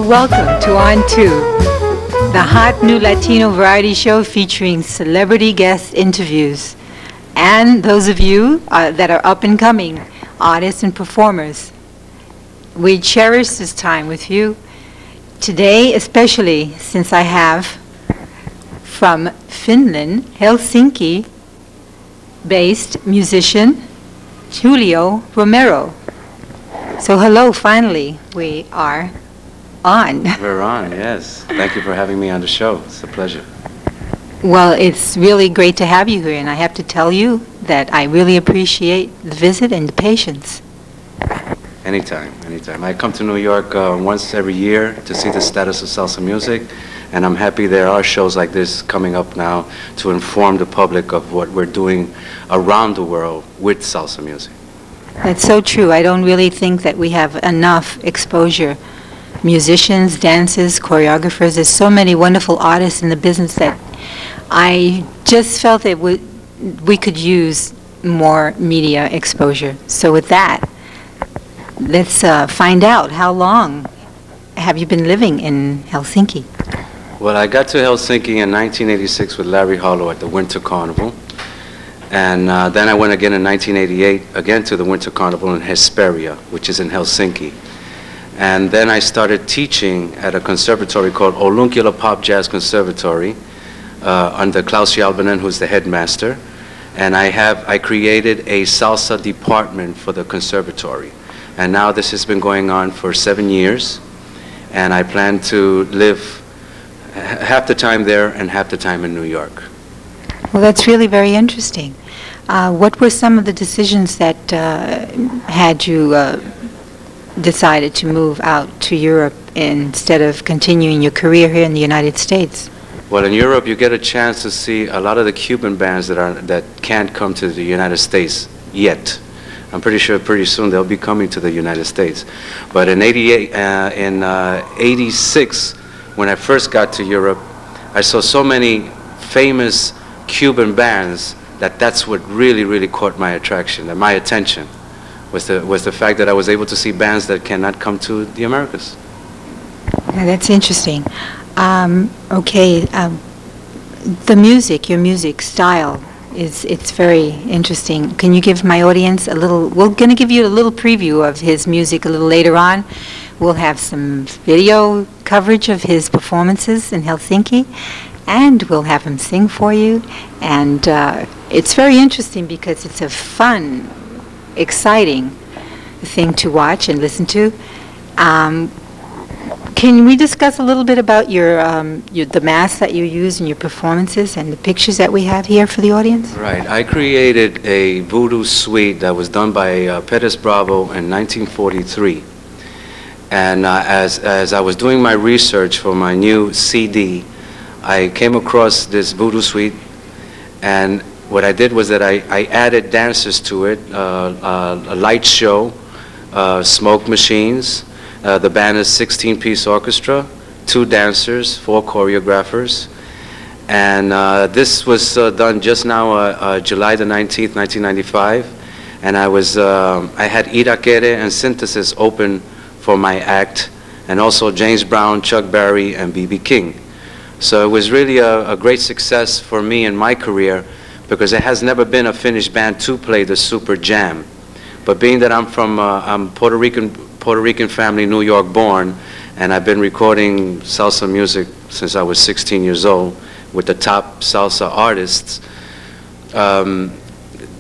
Welcome to On Two, the hot new Latino variety show featuring celebrity guest interviews and those of you that are up and coming artists and performers. We cherish this time with you today, especially since I have from Finland, Helsinki, based musician Julio Romero. So hello, finally, we are on. We're on, yes. Thank you for having me on the show. It's a pleasure. Well, it's really great to have you here, and I have to tell you that I really appreciate the visit and the patience. Anytime, anytime. I come to New York once every year to see the status of salsa music, and I'm happy there are shows like this coming up now to inform the public of what we're doing around the world with salsa music. That's so true. I don't really think that we have enough exposure. Musicians, dancers, choreographers, there's so many wonderful artists in the business that I just felt that we could use more media exposure. So with that, let's find out, how long have you been living in Helsinki? Well, I got to Helsinki in 1986 with Larry Harlow at the Winter Carnival. And then I went again in 1988, again to the Winter Carnival in Hesperia, which is in Helsinki. And then I started teaching at a conservatory called Olunkila Pop Jazz Conservatory under Klaus Jalbanen, who's the headmaster. And I created a salsa department for the conservatory. And now this has been going on for 7 years. And I plan to live half the time there and half the time in New York. Well, that's really very interesting. What were some of the decisions that had you decided to move out to Europe instead of continuing your career here in the United States? Well, in Europe, you get a chance to see a lot of the Cuban bands that can't come to the United States yet. I'm pretty sure pretty soon they'll be coming to the United States. But in '86, when I first got to Europe, I saw so many famous Cuban bands that's what really caught my attraction and my attention. Was the fact that I was able to see bands that cannot come to the Americas. Yeah, that's interesting. The music, your music style, it's very interesting. Can you give my audience a little? We're going to give you a little preview of his music a little later on. We'll have some video coverage of his performances in Helsinki, and we'll have him sing for you. And it's very interesting because it's a fun, exciting thing to watch and listen to. Can we discuss a little bit about the masks that you use in your performances and the pictures that we have here for the audience? Right. I created a voodoo suite that was done by Perez Bravo in 1943. And as I was doing my research for my new CD, I came across this voodoo suite, and what I did was that I added dancers to it, a light show, smoke machines. The band is 16-piece orchestra, 2 dancers, 4 choreographers. And this was done just now, July the 19th, 1995. And I had Irakere and Synthesis open for my act, and also James Brown, Chuck Berry, and B.B. King. So it was really a great success for me in my career, because there has never been a Finnish band to play the Super Jam. But being that I'm Puerto Rican family, New York born, and I've been recording salsa music since I was 16 years old with the top salsa artists,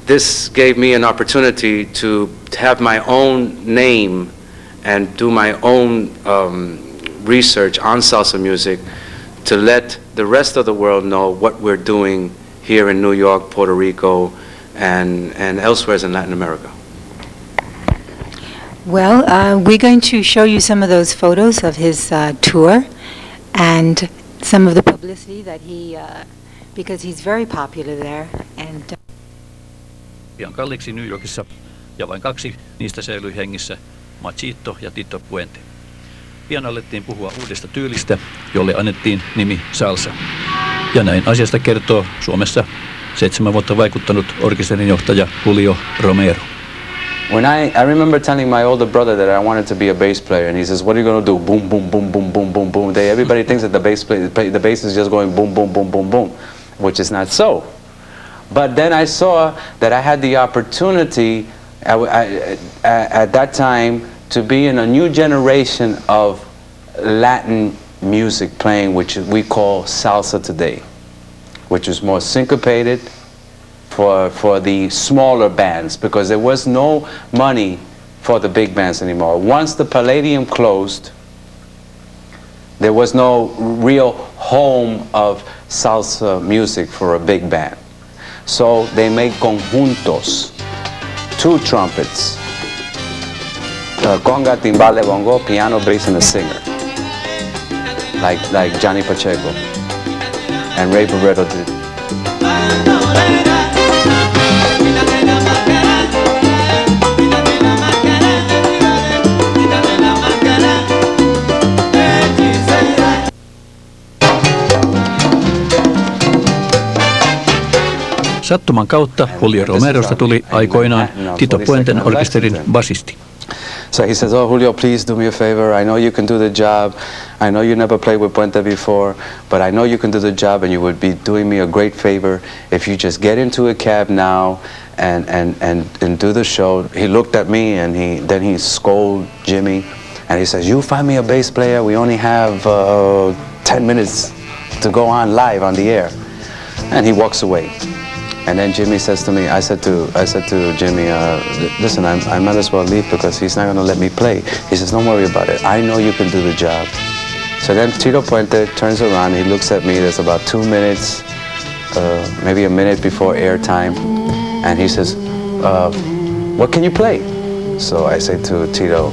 this gave me an opportunity to have my own name and do my own research on salsa music to let the rest of the world know what we're doing here in New York, Puerto Rico, and elsewhere in Latin America. Well, we're going to show you some of those photos of his tour and some of the publicity that because he's very popular there. And pian kalliiksi New Yorkissa, ja vain 2 niistä säilyi hengissä, Machito ja Tito Puente. Pian alettiin puhua uudesta tyylistä, jolle annettiin nimi salsa. Ja näin asiasta kertoo Suomessa 7 vuotta vaikuttanut orkesterin johtaja Julio Romero. When I remember telling my older brother that I wanted to be a bass player, and he says, "What are you going to do?" Boom, boom, boom, boom, boom, boom, boom. Everybody thinks that the bass is just going boom, boom, boom, boom, boom, which is not so. But then I saw that I had the opportunity at that time to be in a new generation of Latin music playing, which we call salsa today, which is more syncopated for the smaller bands, because there was no money for the big bands anymore. Once the Palladium closed, there was no real home of salsa music for a big band. So they made conjuntos, 2 trumpets, conga, timbale, bongo, piano, bass, and a singer, like Johnny Pacheco and Ray Barretto did. Sattuman kautta Julio Romerosta tuli aikoinaan Tito Puenten orkesterin basisti. So he says, "Oh, Julio, please do me a favor. I know you can do the job. I know you never played with Puente before, but I know you can do the job, and you would be doing me a great favor if you just get into a cab now and do the show." He looked at me, and then he scolded Jimmy, and he says, "You find me a bass player. We only have 10 minutes to go on live on the air." And he walks away. And then Jimmy says to me, I said to Jimmy, "Listen, I might as well leave because he's not going to let me play." He says, "Don't worry about it. I know you can do the job." So then Tito Puente turns around, he looks at me. There's about 2 minutes, maybe a minute before airtime, and he says, "What can you play?" So I say to Tito,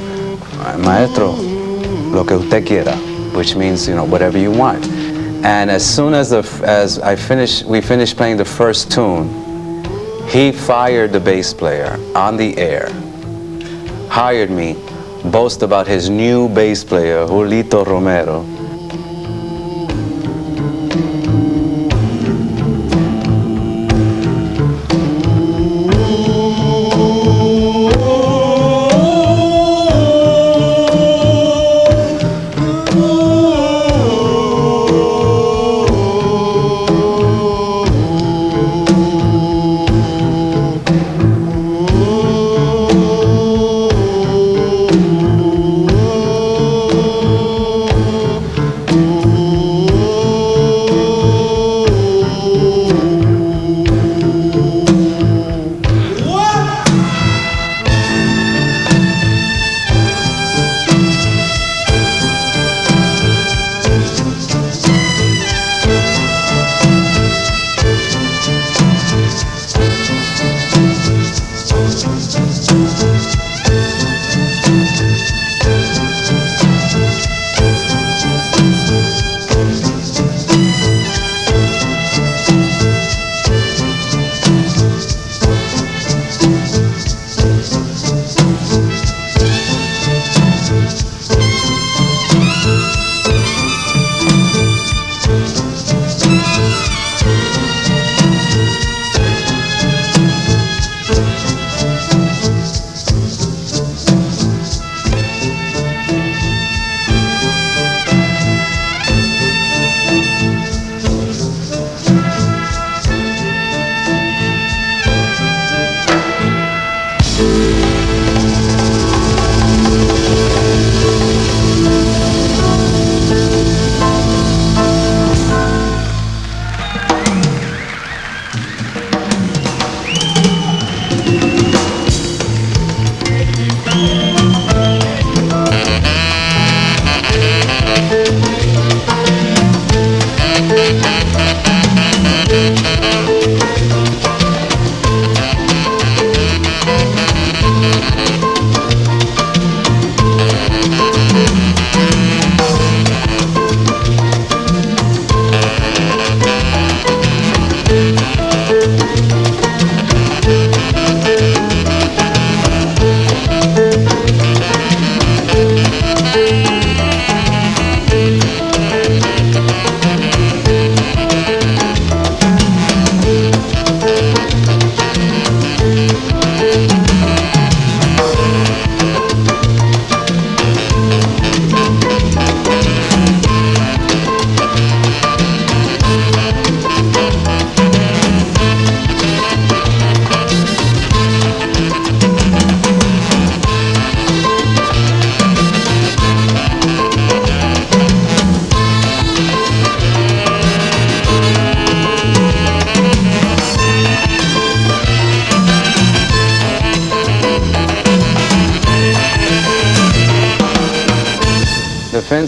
"Maestro, lo que usted quiera," which means, whatever you want. And as soon as we finished playing the first tune, he fired the bass player on the air, hired me, boast about his new bass player, Julio Romero.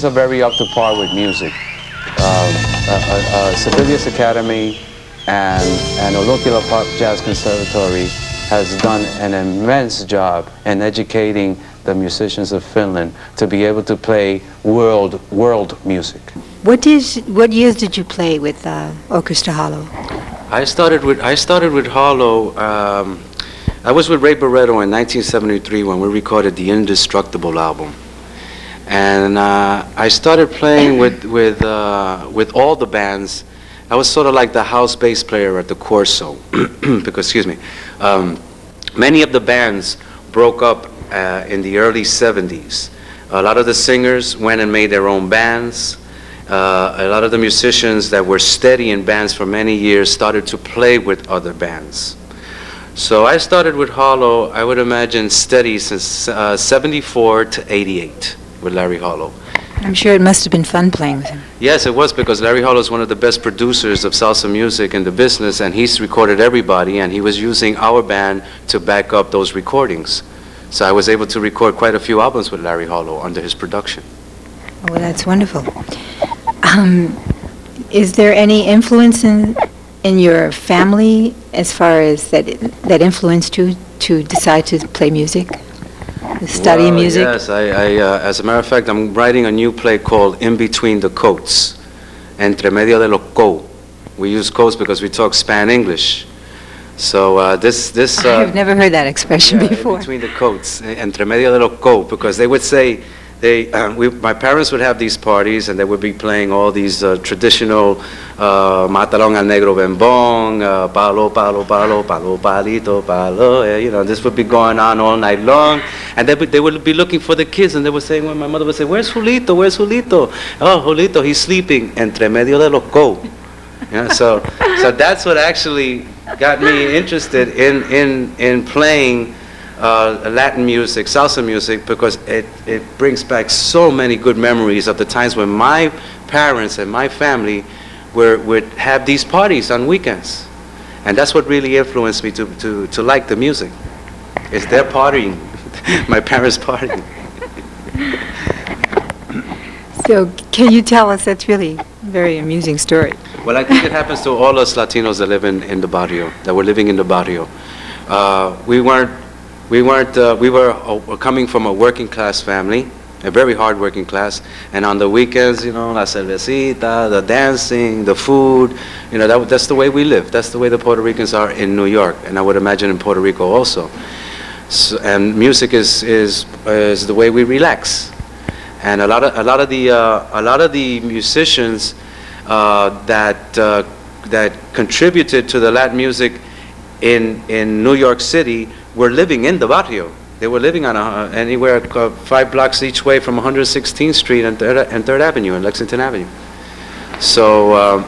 musicians are very up to par with music. Civilius Academy and Olokila Park Jazz Conservatory has done an immense job in educating the musicians of Finland to be able to play world music. What years did you play with Orchestra Hollow? I started with Hollow. I was with Ray Barretto in 1973 when we recorded the Indestructible album, and I started playing with all the bands. I was sort of like the house bass player at the Corso, because excuse me, many of the bands broke up in the early 70s. A lot of the singers went and made their own bands. A lot of the musicians that were steady in bands for many years started to play with other bands. So I started with Hollow, I would imagine steady since 74 to 88 with Larry Hollow. I'm sure it must have been fun playing with him. Yes, it was, because Larry Hollow is one of the best producers of salsa music in the business, and he's recorded everybody, and he was using our band to back up those recordings. So I was able to record quite a few albums with Larry Hollow under his production. Oh, that's wonderful. Is there any influence in your family as far as that influenced you to decide to play music, to study music? Yes, as a matter of fact, I'm writing a new play called In Between the Coats, Entre Medio de lo Co. We use coats because we talk Span-English. So this I've never heard that expression before. In between the coats, Entre Medio de lo Co, because they would say, my parents would have these parties, and they would be playing all these traditional Matalón al Negro Bembón, Palo, Palo, Palo, Palo, Palito, Palo, this would be going on all night long, and they would be looking for the kids, and they would say, well, my mother would say, where's Julito, where's Julito? Oh, Julito, he's sleeping, Entre Medio de lo Co. So that's what actually got me interested in playing Latin music, salsa music, because it brings back so many good memories of the times when my parents and my family would have these parties on weekends. And that's what really influenced me to like the music. It's their partying, my parents' partying. So can you tell us, that's really a very amusing story. Well, I think it happens to all us Latinos that live in the barrio, that were living in the barrio. We were coming from a working class family, a very hard working class, and on the weekends, la cervecita, the dancing, the food, that's the way we live. That's the way the Puerto Ricans are in New York, and I would imagine in Puerto Rico also. So, and music is the way we relax. And a lot of the musicians that contributed to the Latin music in New York City were living in the barrio. They were living on anywhere 5 blocks each way from 116th Street and 3rd Avenue and Lexington Avenue. So